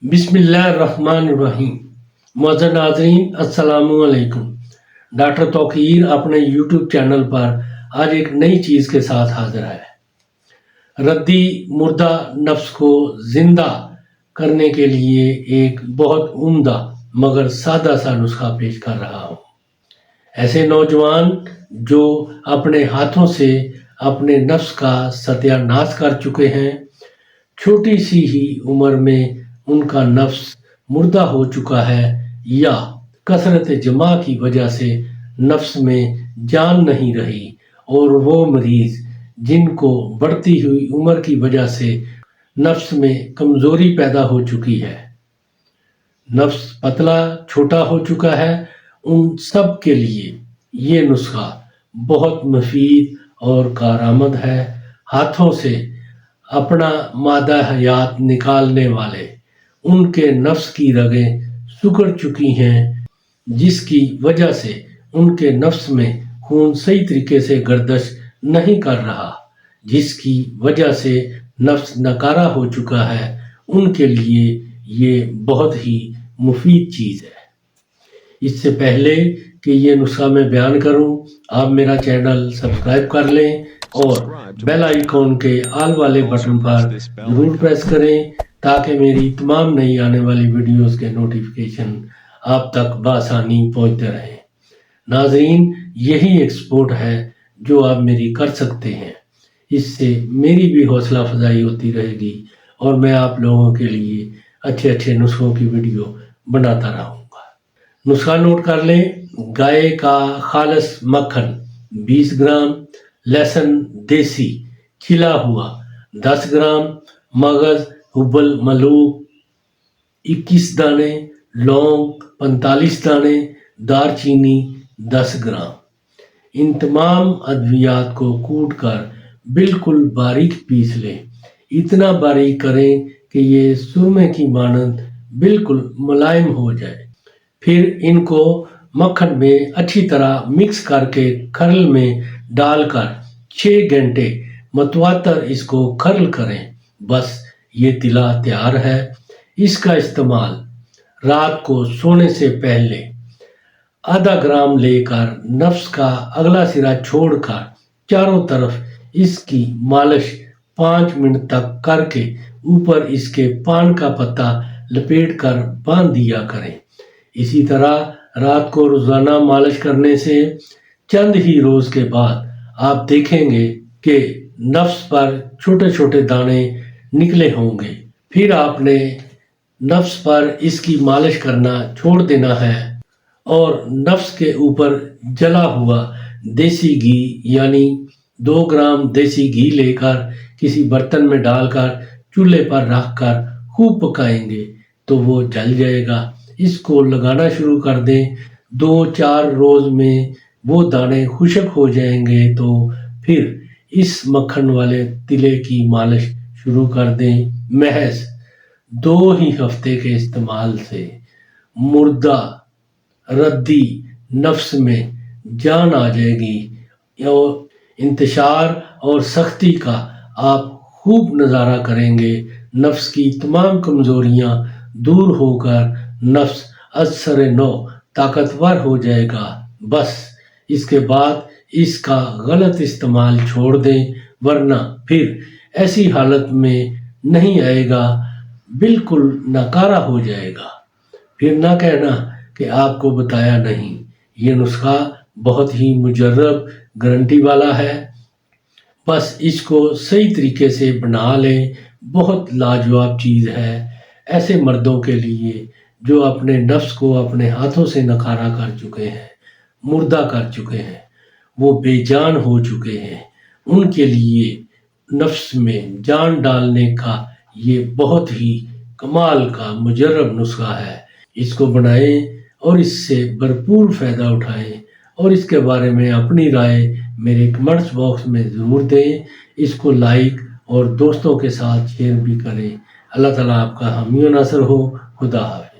बिस्मिल्लाहिर्रहमानिर्रहीम। मुअज़्ज़ज़ नाज़रीन, अस्सलामु अलैकुम। डॉक्टर तौक़ीर अपने यूट्यूब चैनल पर आज एक नई चीज़ के साथ हाजिर है। रद्दी मुर्दा नफ्स को ज़िंदा करने के लिए एक बहुत उम्दा मगर सादा सा नुस्खा पेश कर रहा हूँ। ऐसे नौजवान जो अपने हाथों से अपने नफ्स का सत्यानाश कर चुके हैं, छोटी सी ही उम्र में उनका नफ्स मुर्दा हो चुका है या कसरत जमा की वजह से नफ्स में जान नहीं रही, और वो मरीज़ जिनको बढ़ती हुई उम्र की वजह से नफ्स में कमज़ोरी पैदा हो चुकी है, नफ्स पतला छोटा हो चुका है, उन सब के लिए ये नुस्खा बहुत मुफीद और कारआमद है। हाथों से अपना मादा हयात निकालने वाले उनके नफ्स की रगें सिकुड़ चुकी हैं, जिसकी वजह से उनके नफ्स में खून सही तरीके से गर्दिश नहीं कर रहा, जिसकी वजह से नफ्स नकारा हो चुका है, उनके लिए ये बहुत ही मुफीद चीज़ है। इससे पहले कि ये नुस्खा मैं बयान करूं, आप मेरा चैनल सब्सक्राइब कर लें और बेल आइकॉन के आल वाले बटन पर ज़रूर प्रेस करें ताकि मेरी तमाम नई आने वाली वीडियोस के नोटिफिकेशन आप तक बआसानी पहुंचते रहें। नाज़रीन, यही एक सपोर्ट है जो आप मेरी कर सकते हैं। इससे मेरी भी हौसला अफजाई होती रहेगी और मैं आप लोगों के लिए अच्छे अच्छे नुस्खों की वीडियो बनाता रहूँगा। नुस्खा नोट कर लें। गाय का खालिस मक्खन 20 ग्राम, लहसुन देसी छिला हुआ 10 ग्राम, मगज़ हुब्बल मलूक 21 दाने, लौंग 45 दाने, दारचीनी 10 ग्राम। इन तमाम अद्वियात को कूट कर बिल्कुल बारीक पीस लें। इतना बारीक करें कि ये सुरमे की मानंद बिल्कुल मुलायम हो जाए। फिर इनको मक्खन में अच्छी तरह मिक्स करके खरल में डालकर 6 घंटे मतवातर इसको खरल करें। बस ये तिला तैयार है। इसका इस्तेमाल रात को सोने से पहले आधा ग्राम लेकर नफ्स का अगला सिरा छोड़कर चारों तरफ इसकी मालिश 5 मिनट तक करके ऊपर इसके पान का पत्ता लपेट कर बांध दिया करें। इसी तरह रात को रोज़ाना मालिश करने से चंद ही रोज़ के बाद आप देखेंगे कि नफ्स पर छोटे छोटे दाने निकले होंगे। फिर आपने नफ्स पर इसकी मालिश करना छोड़ देना है और नफ्स के ऊपर जला हुआ देसी घी यानी 2 ग्राम देसी घी लेकर किसी बर्तन में डालकर चूल्हे पर रखकर खूब पकाएंगे तो वो जल जाएगा। इसको लगाना शुरू कर दें। 2-4 रोज़ में वो दाने खुश्क हो जाएंगे तो फिर इस मक्खन वाले तिले की मालिश शुरू कर दें। महज 2 ही हफ्ते के इस्तेमाल से मुर्दा रद्दी नफ्स में जान आ जाएगी और इंतशार और सख्ती का आप खूब नज़ारा करेंगे। नफ्स की तमाम कमज़ोरियाँ दूर होकर नफ्स असर नौ ताकतवर हो जाएगा। बस इसके बाद इसका गलत इस्तेमाल छोड़ दें, वरना फिर ऐसी हालत में नहीं आएगा, बिल्कुल नकारा हो जाएगा। फिर ना कहना कि आपको बताया नहीं। ये नुस्खा बहुत ही मुजर्रब गारंटी वाला है। बस इसको सही तरीके से बना लें। बहुत लाजवाब चीज़ है ऐसे मर्दों के लिए जो अपने नफ्स को अपने हाथों से नकारा कर चुके हैं, मुर्दा कर चुके हैं, वो बेजान हो चुके हैं। उनके लिए नफ्स में जान डालने का ये बहुत ही कमाल का मुजर्रब नुस्खा है। इसको बनाएं और इससे भरपूर फ़ायदा उठाएं और इसके बारे में अपनी राय मेरे कमेंट्स बॉक्स में ज़रूर दें। इसको लाइक और दोस्तों के साथ शेयर भी करें। अल्लाह ताला आपका हामी व नासर हो। खुदा हाफ़िज़।